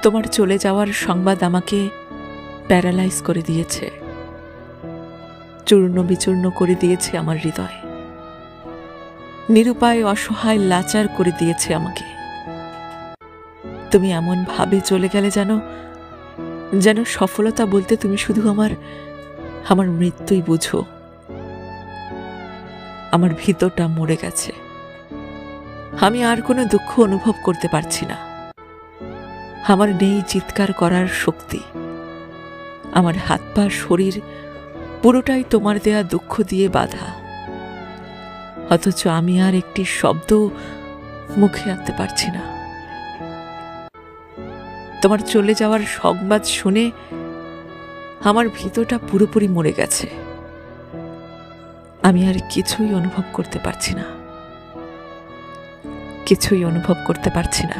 তোমার চলে যাওয়ার সংবাদ আমাকে প্যারালাইজ করে দিয়েছে, চূর্ণ বিচূর্ণ করে দিয়েছে আমার হৃদয়, নিরুপায় অসহায় লাচার করে দিয়েছে আমাকে। তুমি এমন ভাবে চলে গেলে যেন সফলতা বলতে তুমি শুধু আমার মৃত্যুই বুঝো। আমার ভিতরটা মরে গেছে, আমি আর কোনো দুঃখ অনুভব করতে পারছি না। আমার নেই চিৎকার করার শক্তি, আমার হাত পা শরীর পুরোটাই তোমার দেয়া দুঃখ দিয়ে বাঁধা, অথচ আমি আর একটি শব্দ মুখে আনতে পারছি না। তোমার চলে যাওয়ার সংবাদ শুনে আমার ভিতরটা পুরোপুরি মরে গেছে, আমি আর কিছুই অনুভব করতে পারছি না, কিছুই অনুভব করতে পারছি না।